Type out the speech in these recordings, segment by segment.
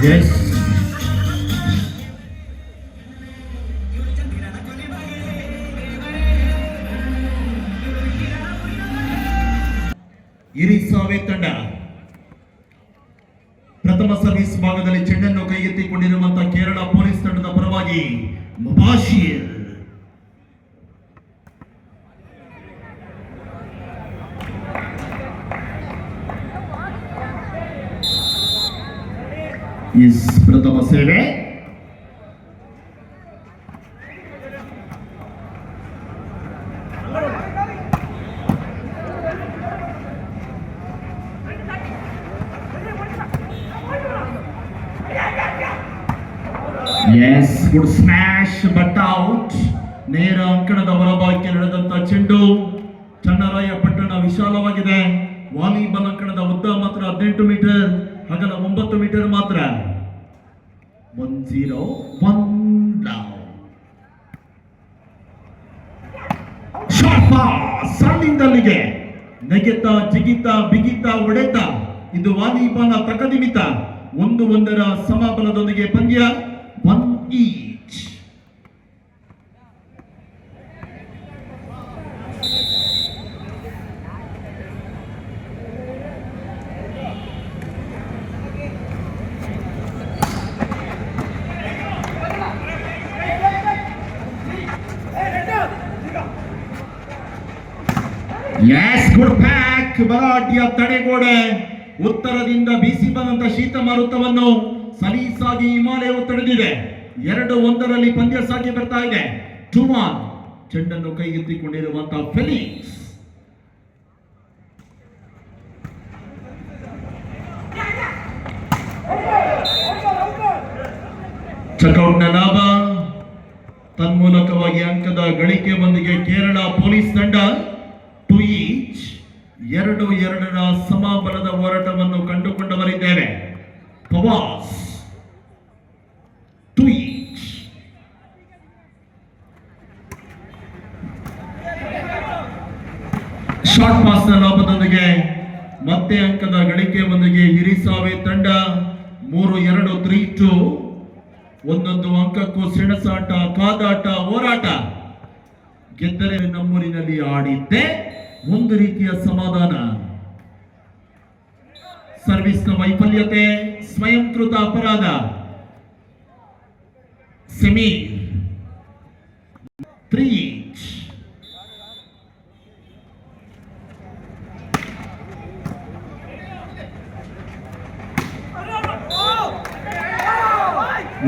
Yes. ಇರಿಸಾವೆ ತಂಡ ಪ್ರಥಮ service ಭಾಗದಲ್ಲಿ ಚೆಂಡನ್ನು ಕೈಗೆತ್ತಿಕೊಂಡಿರುವಂತಹ ಕೇರಳ ಪೊಲೀಸ್ ತಂಡದ ಪರವಾಗಿ ಮುಬಾಶಿರ್. ಪ್ರಥಮ ಸೇವೆ. Yes, good smash but out. ನೇರ ಅಂಕಣದ ಹೊರಭಾಗಕ್ಕೆ ನಡೆದಂತ ಚೆಂಡು. ಚನ್ನರಾಯಪಟ್ಟಣ ವಿಶಾಲವಾಗಿದೆ. ವಾಲಿಬಾಲ್ ಅಂಕಣದ ಉದ್ದ ಮಾತ್ರ 18 ಮೀಟರ್, ಅಗಲ 9 ಮೀಟರ್ ಮಾತ್ರ. 1-0 down. ಶಾಟ್ ಪಾಸ್ ಸಣ್ಣಿಂದಲ್ಲಿಗೆ ನೆಗೆತ ಜಿಗಿತ ಬಿಗಿತ ಹೊಡೆತ. ಇದು ವಾಲಿಬಾಲ್ ತಕದಿಮಿತ. 1-1 ಸಮಬಲದೊಂದಿಗೆ ಪಂದ್ಯ. 1 each. Yes, good pack. ಬರಾಟಿಯ ತಡೆಗೋಡೆ. ಉತ್ತರದಿಂದ ಬೀಸಿ ಬಂದಂತ ಶೀತ ಮಾರುತವನ್ನು ಸಲೀಸಾಗಿ ಹಿಮಾಲಯವು ತಡೆದಿದೆ. 2-1 ಪಂದ್ಯ ಸಾಗಿ ಬರ್ತಾ ಇದೆ. 2-1. ಚೆಂಡನ್ನು ಕೈಗೆತ್ತಿಕೊಂಡಿರುವಂತಹ ಫೆಲಿಕ್ಸ್. ಚೆಕ್ಔಟ್ನ ಲಾಭ. ತನ್ಮೂಲಕವಾಗಿ ಅಂಕದ ಗಳಿಕೆ ಬಂದಿಗೆ ಕೇರಳ ಪೊಲೀಸ್ ತಂಡ 2 each. 2-2 ಸಮಬಲದ ಹೋರಾಟವನ್ನು ಕಂಡುಕೊಂಡವರಿದ್ದೇವೆ. ಪವಾಸ್ 2 each. ಶಾರ್ಟ್ ಪಾಸ್ನ ಲಾಭದೊಂದಿಗೆ ಮತ್ತೆ ಅಂಕದ ಗಳಿಕೆ ಒಂದಿಗೆ ಹಿರಿಸಾವೆ ತಂಡ 3-2 3-2. ಒಂದೊಂದು ಅಂಕಕ್ಕೂ ಸೆಣಸಾಟ, ಕಾದಾಟ, ಹೋರಾಟ. ಗೆದ್ದರೆ ನಮ್ಮೂರಿನಲ್ಲಿ ಆಡಿದ್ದೆ ಒಂದು ರೀತಿಯ ಸಮಾಧಾನ. ಸರ್ವಿಸ್ನ ವೈಫಲ್ಯತೆ ಸ್ವಯಂಕೃತ ಅಪರಾಧ. Semi 3 each.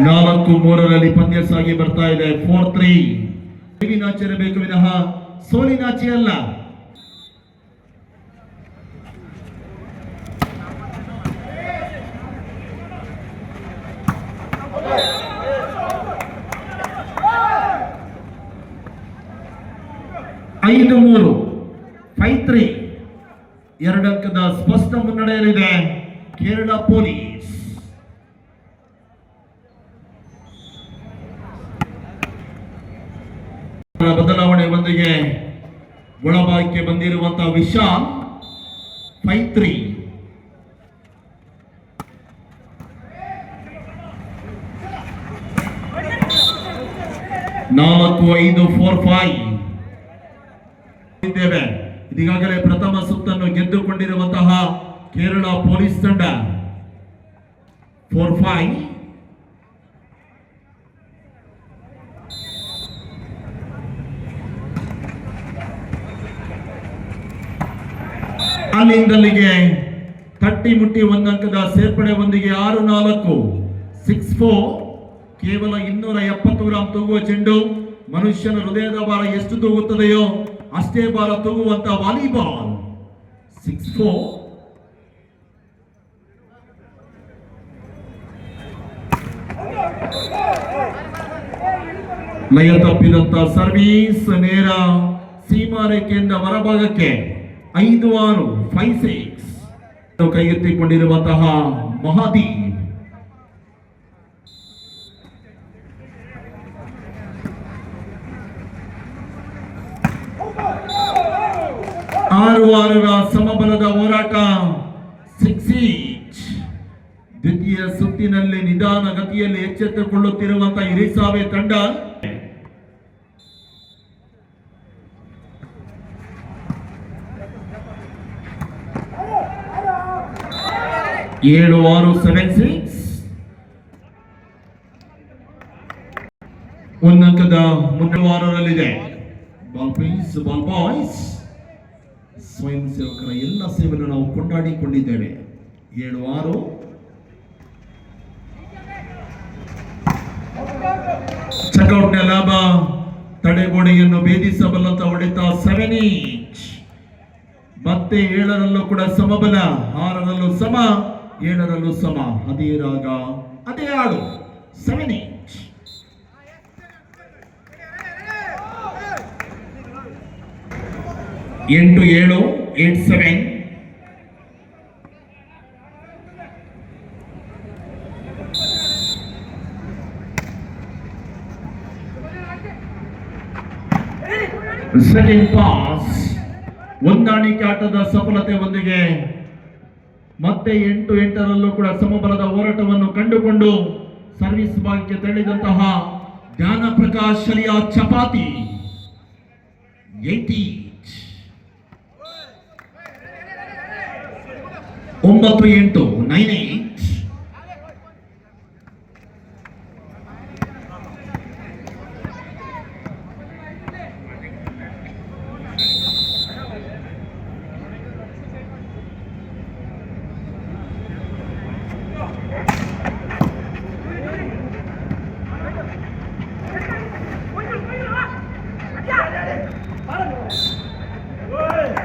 ನಾಲ್ಕು 3 ಪಂದ್ಯ ಸಾಗಿ ಬರ್ತಾ ಇದೆ. 4-3. ಗೆಲುವಿನಾಚಿರಬೇಕು ವಿನಃ ಸೋಲಿನಾಚೆ ಅಲ್ಲ. ಐದು 3 5-3. 2 ಅಂಕದ ಸ್ಪಷ್ಟ ಮುನ್ನಡೆಯಲ್ಲಿದೆ ಕೇರಳ ಪೊಲೀಸ್. ಬದಲಾವಣೆ ಒಂದಿಗೆ ಒಳಭಾಗಕ್ಕೆ ಬಂದಿರುವಂತಹ ವಿಶಾಲ್ 5-3. ನಾಲ್ಕು 5 4-5 ಇದ್ದೇವೆ. ಈಗಾಗಲೇ ಪ್ರಥಮ ಸುತ್ತನ್ನು ಗೆದ್ದುಕೊಂಡಿರುವಂತಹ ಕೇರಳ ಪೊಲೀಸ್ ತಂಡ 4-5. ಅಲ್ಲಿಂದಲ್ಲಿಗೆ ತಟ್ಟಿ ಮುಟ್ಟಿ 1 ಅಂಕದ ಸೇರ್ಪಡೆ ಒಂದಿಗೆ 6-4 6-4. ಕೇವಲ 270 ಗ್ರಾಂ ತೂಗುವ ಚೆಂಡು. ಮನುಷ್ಯನ ಹೃದಯದ ಭಾರ ಎಷ್ಟು ತೂಗುತ್ತದೆಯೋ ಅಷ್ಟೇ ಭಾರ ತೂಗುವಂತ ವಾಲಿಬಾಲ್. 6-4. ಲಯ ತಪ್ಪಿದಂತ ಸರ್ವೀಸ್ ನೇರ ಸೀಮಾ ರೇಖೆಯಿಂದ ಹೊರಭಾಗಕ್ಕೆ. 5-6 5-6 ಕೈಗೆತ್ತಿಕೊಂಡಿರುವಂತಹ ಮಹಾದಿ. 6-6 ಸಮಬಲದ ಹೋರಾಟ. 6 each. ದ್ವಿತೀಯ ಸುತ್ತಿನಲ್ಲಿ ನಿಧಾನ ಗತಿಯಲ್ಲಿ ಎಚ್ಚೆತ್ತುಕೊಳ್ಳುತ್ತಿರುವಂತಹ ಇರಿಸಾವೆ ತಂಡ 7-6 ಒಂದಂಕದ ಮುನ್ನಡೆವಾರರಲ್ಲಿದೆ. ಬಾಲ್ ಬಾಯ್ಸ್ ಸ್ವಯಂ ಸೇವಕರ ಎಲ್ಲ ಸೇವೆಯನ್ನು ನಾವು ಕೊಂಡಾಡಿಕೊಂಡಿದ್ದೇವೆ. 7-6 ಚೆಕ್ಔಟ್ನ ಲಾಭ ತಡೆಗೋಡೆಯನ್ನು ಭೇದಿಸಬಲ್ಲಂತ ಹೊಡೆತ 7 ಮತ್ತೆ 7ರಲ್ಲೂ ಕೂಡ ಸಮಬಲ, 6ರಲ್ಲೂ ಸಮ, 7ರಲ್ಲೂ ಸಮ. ಅದೇ ರಾಗ ಅದೇ ಆಡು 7 8-7 8-7 ಸೆಕೆಂಡ್ ಪಾಸ್ ಹೊಂದಾಣಿಕೆ ಆಟದ ಸಫಲತೆ ಒಂದಿಗೆ ಮತ್ತೆ 8-8ರಲ್ಲೂ ಕೂಡ ಸಮಬಲದ ಹೋರಾಟವನ್ನು ಕಂಡುಕೊಂಡು ಸರ್ವಿಸ್ ಭಾಗಕ್ಕೆ ತೆರಳಿದಂತಹ ಜ್ಞಾನ ಪ್ರಕಾಶ್ ಶಲಿಯಾ ಚಪಾತಿ 8 9-8 9-8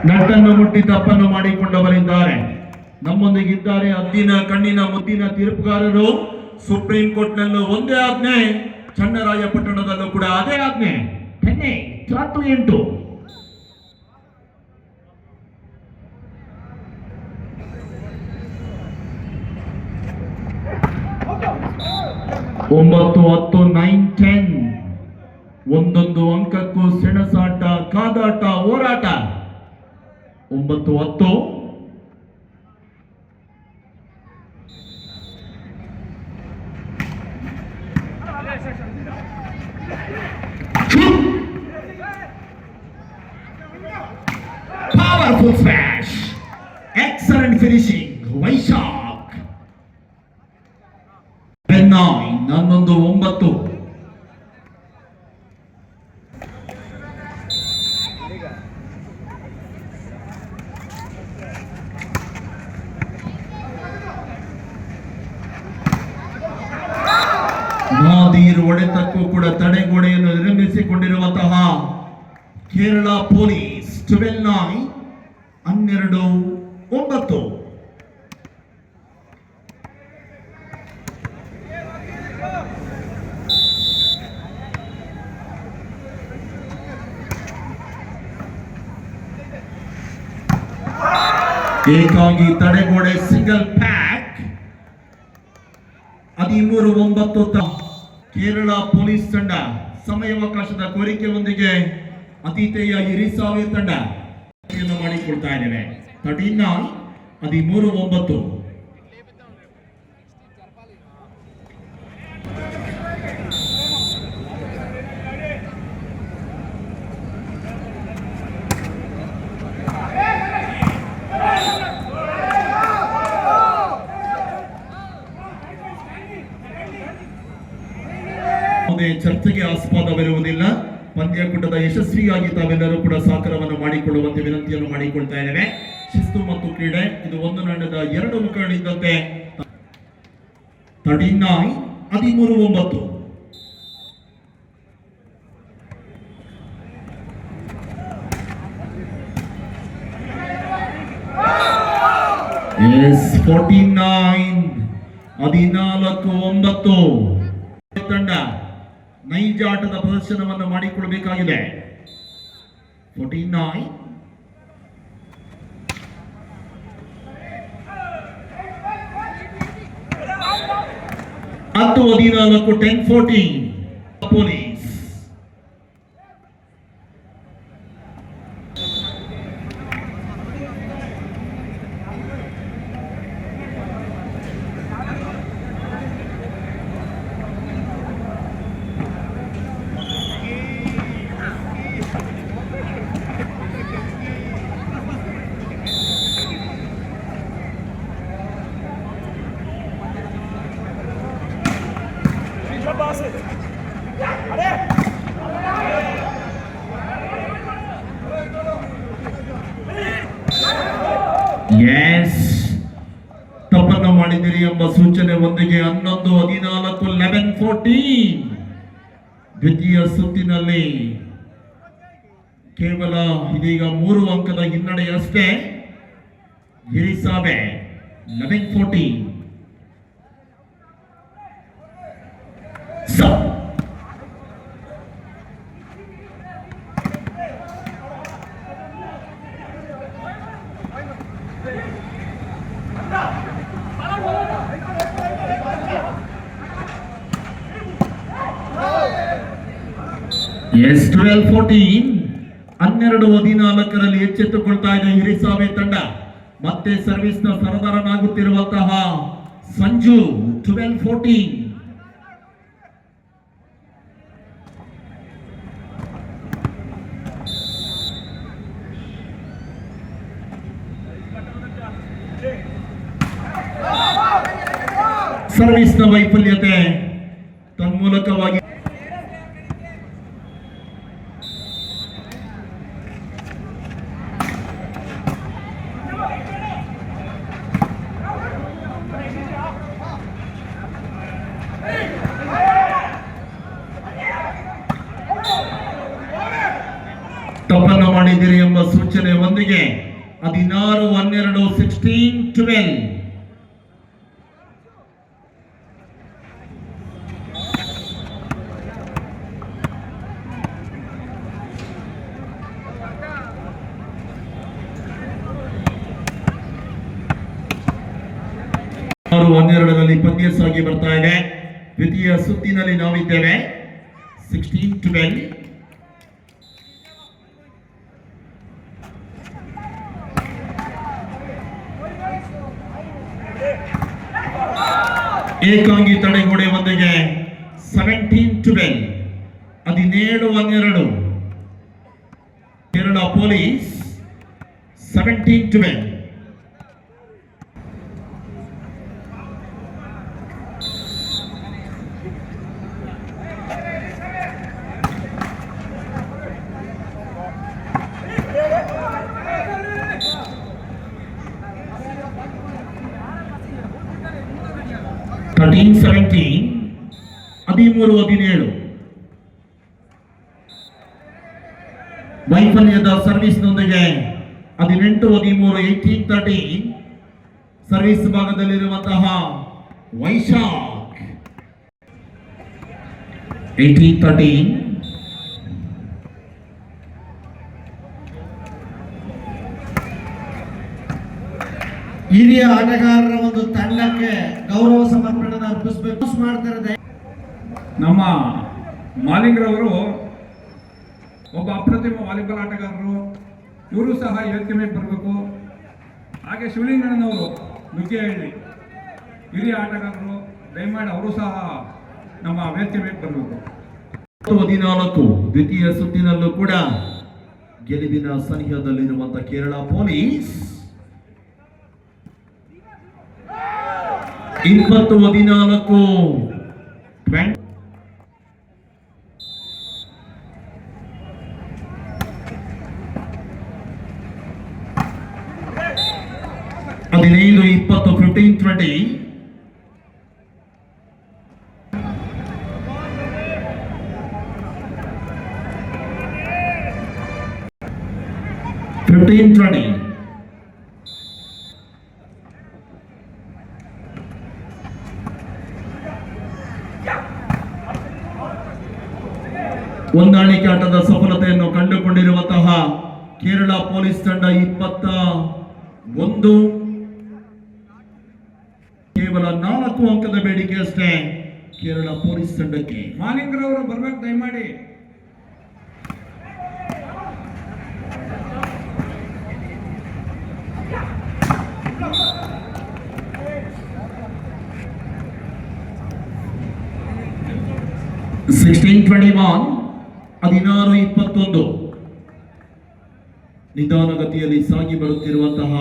ನಟ್ಟನ್ನು ಮುಟ್ಟಿ ತಪ್ಪನ್ನು ಮಾಡಿಕೊಂಡವರಿದ್ದಾರೆ. ನಮ್ಮೊಂದಿಗಿದ್ದಾರೆ ಹದ್ದಿನ ಕಣ್ಣಿನ ಮುದ್ದಿನ ತೀರ್ಪುಗಾರರು. ಸುಪ್ರೀಂ ಕೋರ್ಟ್ನಲ್ಲೂ ಒಂದೇ ಆಜ್ಞೆ, ಚನ್ನರಾಯಪಟ್ಟಣದಲ್ಲೂ ಕೂಡ ಅದೇ ಆಜ್ಞೆ. 10-8 9-10 9-10 ಒಂದೊಂದು ಅಂಕಕ್ಕೂ ಸೆಣಸಾಟ, ಕಾದಾಟ, ಹೋರಾಟ. 9-10 powerful smash, excellent finishing. Vaishakh 9 11-9 ನಾದೀರ್ ಹೊಡೆತಕ್ಕೂ ಕೂಡ ತಡೆಗೋಡೆಯನ್ನು ನಿರ್ಮಿಸಿಕೊಂಡಿರುವಂತಹ ಕೇರಳ ಪೊಲೀಸ್ 12-9 12-9 ಏಕಾಗಿ ತಡೆಗೋಡೆ ಸಿಂಗಲ್ ಪ್ಯಾಕ್ 13-9 ಕೇರಳ ಪೊಲೀಸ್ ತಂಡ ಸಮಯಾವಕಾಶದ ಕೋರಿಕೆಯೊಂದಿಗೆ ಅತಿಥೇಯ ಇರಿಸಾವೆ ತಂಡ ಮಾಡಿಕೊಳ್ತಾ ಇದ್ದೇವೆ. 13-9 ಚರ್ಚೆಗೆ ಆಸ್ಪದವಿರುವುದಿಲ್ಲ. ಪಂದ್ಯಕೂಟದ ಯಶಸ್ವಿಯಾಗಿ ತಾವೆಲ್ಲರೂ ಕೂಡ ಸಹಕಾರವನ್ನು ಮಾಡಿಕೊಳ್ಳುವಂತೆ ವಿನಂತಿಯನ್ನು ಮಾಡಿಕೊಳ್ತಾ ಇದ್ದೇವೆ. ಶಿಸ್ತು ಮತ್ತು ಕ್ರೀಡೆ ಇದು ಒಂದು ನಡೆದ 2 ಮುಖಗಳಿದ್ದಂತೆ 13-9 14-9 ತಂಡ ನೈಜ ಆಟದ ಪ್ರದರ್ಶನವನ್ನು ಮಾಡಿಕೊಳ್ಳಬೇಕಾಗಿದೆ. 14-9 10-14 ಪೊಲೀಸ್. ಎಸ್, ತಪ್ಪನ್ನು ಮಾಡಿದಿರಿ ಎಂಬ ಸೂಚನೆ ಒಂದಿಗೆ 11-14 11-14 ದ್ವಿತೀಯ ಸುತ್ತಿನಲ್ಲಿ ಕೇವಲ ಇದೀಗ 3 ಅಂಕದ ಹಿನ್ನಡೆಯಷ್ಟೇ. ಹಿರಿಸಾವೆ 11-14. ಎಸ್ 12-14. 12-14ರಲ್ಲಿ ಎಚ್ಚೆತ್ತುಕೊಳ್ತಾ ಇದೆ ಹಿರಿಸಾವೆ ತಂಡ. ಮತ್ತೆ ಸರ್ವಿಸ್ ನ ಸರದಾರನಾಗುತ್ತಿರುವಂತಹ ಸಂಜು 12-14. ಸರ್ವಿಸ್ ನ ವೈಫಲ್ಯತೆ ತನ್ಮೂಲಕವಾಗಿ ತಪ್ಪನ್ನು ಮಾಡಿದಿರಿ ಎಂಬ ಸೂಚನೆ ಒಂದಿಗೆ 16-12 16-12. ಪಂದ್ಯ ಸಾಗಿ ಬರ್ತಾ ಇದೆ. ದ್ವಿತೀಯ ಸುತ್ತಿನಲ್ಲಿ ನಾವಿದ್ದೇವೆ. 16-12. ಏಕಾಂಗಿ ತಡೆಗೋಡೆ ಒಂದಿಗೆ 17-12 17-12 ಕೇರಳ ಪೊಲೀಸ್ 17-12. ವೈಫಲ್ಯದ ಸರ್ವಿಸ್ನೊಂದಿಗೆ 18-13 18-13 ಸರ್ವಿಸ್ ಭಾಗದಲ್ಲಿರುವಂತಹ ವೈಶಾಖ್ 18-13. ಹಿರಿಯ ಆಟಗಾರರ ಒಂದು ತಂಡಕ್ಕೆ ಗೌರವ ಸಮರ್ಪಣೆ ಅರ್ಪಿಸಬೇಕು ಮಾಡ್ತಿರೋದೆ. ನಮ್ಮ ಮಾಲಿಂಗ್ರವರು ಒಬ್ಬ ಅಪ್ರತಿಮ ವಾಲಿಬಾಲ್ ಆಟಗಾರರು. ಇವರು ಸಹ ವೇದಿಕೆ ಮೇಲೆ ಬರಬೇಕು. ಹಾಗೆ ಶಿವಲಿಂಗಣ್ಣನವರು ನುಗ್ಗೇಹಳ್ಳಿ ಹಿರಿಯ ಆಟಗಾರರು, ದಯಮಾಡಿ ಅವರು ಸಹ ನಮ್ಮ ವೇದಿಕೆ ಮೇಲೆ ಬರಬೇಕು. 14 ದ್ವಿತೀಯ ಸುತ್ತಿನಲ್ಲೂ ಕೂಡ ಗೆಲುವಿನ ಸನಿಹದಲ್ಲಿರುವಂತಹ ಕೇರಳ ಪೊಲೀಸ್ 20-14 15-20 15-20 15-20. ಹೊಂದಾಣಿಕೆ ಆಟದ ಸಫಲತೆಯನ್ನು ಕಂಡುಕೊಂಡಿರುವಂತಹ ಕೇರಳ ಪೊಲೀಸ್ ತಂಡ 21 ಕೇವಲ 4 ಅಂಕದ ಬೇಡಿಕೆ ಅಷ್ಟೇ ಕೇರಳ ಪೊಲೀಸ್ ತಂಡಕ್ಕೆ. ಮಾಲಿಂಗ್ರವರು ಬರ್ಬೇಕು ದಯಮಾಡಿ. ಹದಿನಾರು 21 ನಿಧಾನಗತಿಯಲ್ಲಿ ಸಾಗಿ ಬರುತ್ತಿರುವಂತಹ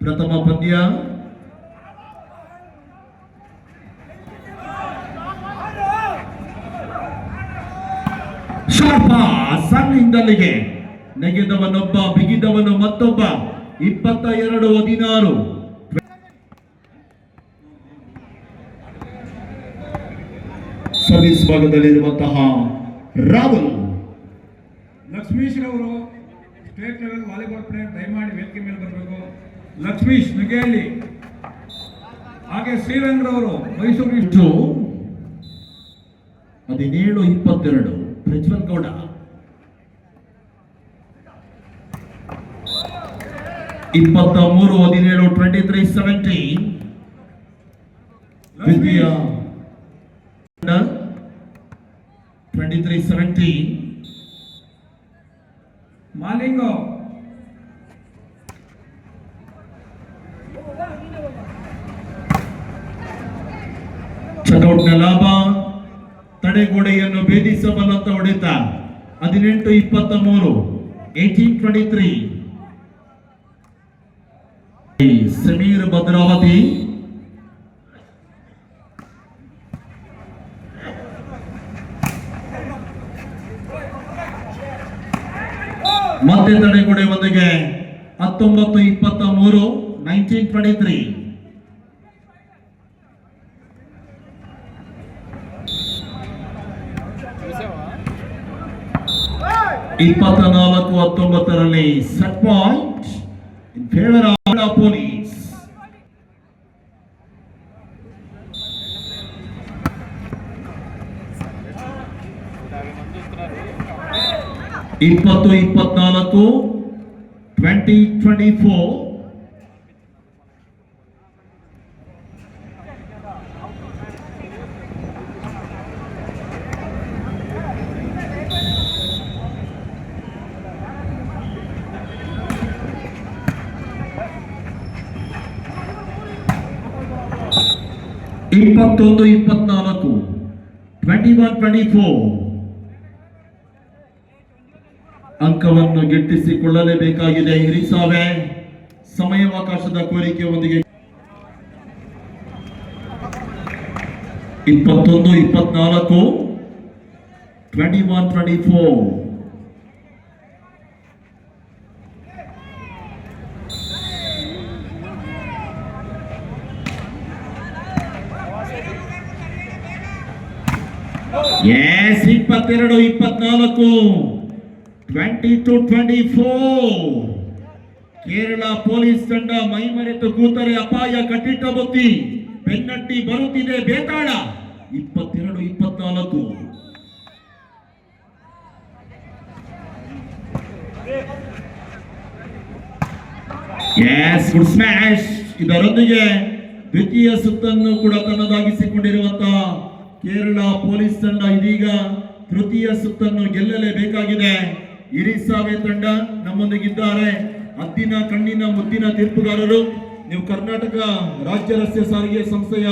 ಪ್ರಥಮ ಪಂದ್ಯ. ಶಾರ್ಪ ಸಣ್ಣಿಂದಲ್ಲಿಗೆ ನೆಗೆದವನೊಬ್ಬ ಬಿಗಿದವನು ಮತ್ತೊಬ್ಬ 22-16 ಸರ್ವಿಸ್ ಭಾಗದಲ್ಲಿರುವಂತಹ ರಾಹುಲ್ ಲಕ್ಷ್ಮೀಶ್ ರವರು ಸ್ಟೇಟ್ ಲೆವೆಲ್ ವಾಲಿಬಾಲ್ ಪ್ಲೇಯರ್ ದಯಮಾಡಿ ವೇದಿಕೆ ಮೇಲೆ ಬರಬೇಕು. ಲಕ್ಷ್ಮೀಶ್ ನುಗ್ಗೇಹಳ್ಳಿ, ಹಾಗೆ ಶ್ರೀರಂಗ್ರವರು ಮೈಸೂರು. 17-22 ಪ್ರಜ್ವಲ್ ಗೌಡ. 23-17 23-17 ದ್ವಿತೀಯ 23-17 ಮಾಲಿಂಗು, ಚಟೌಟ್ನ ಲಾಭ, ತಡೆಗೋಡೆಯನ್ನು ಭೇದಿಸಬಲ್ಲಂತ ಹೊಡೆತ. 18-23 18-23 ಸಮೀರ್ ಭದ್ರಾವತಿ. ಮತ್ತೆ ತಡೆಗೋಡೆ ಒಂದಿಗೆ 19-23 19-23 24-19 set point in favour of police. 20-24 20-24 21-24 21-24 ಅಂಕವನ್ನು ಗಿಟ್ಟಿಸಿಕೊಳ್ಳಲೇಬೇಕಾಗಿದೆ ಹಿರಿಸಾವೆ. ಸಮಯಾವಕಾಶದ ಕೋರಿಕೆಯೊಂದಿಗೆ 21-24 21-24 Yes, 22-24 20-24 ಕೇರಳ ಪೊಲೀಸ್ ತಂಡ ಮೈಮರೆತು ಕೂತರೆ ಅಪಾಯ. ಕಟ್ಟಿಟ್ಟ ಬುತ್ತಿ ಬೆನ್ನಟ್ಟಿ ಬರುತ್ತಿದೆ ಬೇತಾಳ. 22-24 ಗುಡ್ ಸ್ಮ್ಯಾಶ್. ಇದರೊಂದಿಗೆ ದ್ವಿತೀಯ ಸುತ್ತನ್ನು ಕೂಡ ತನ್ನದಾಗಿಸಿಕೊಂಡಿರುವಂತಹ ಕೇರಳ ಪೊಲೀಸ್ ತಂಡ ಇದೀಗ ತೃತೀಯ ಸುತ್ತನ್ನು ಗೆಲ್ಲಲೇಬೇಕಾಗಿದೆ. ಹಿರಿಸಾವೆ ತಂಡ ನಮ್ಮೊಂದಿಗಿದ್ದಾರೆ. ಹದ್ದಿನ ಕಣ್ಣಿನ ಮುದ್ದಿನ ತೀರ್ಪುಗಾರರು. ನೀವು ಕರ್ನಾಟಕ ರಾಜ್ಯ ರಸ್ತೆ ಸಾರಿಗೆ ಸಂಸ್ಥೆಯ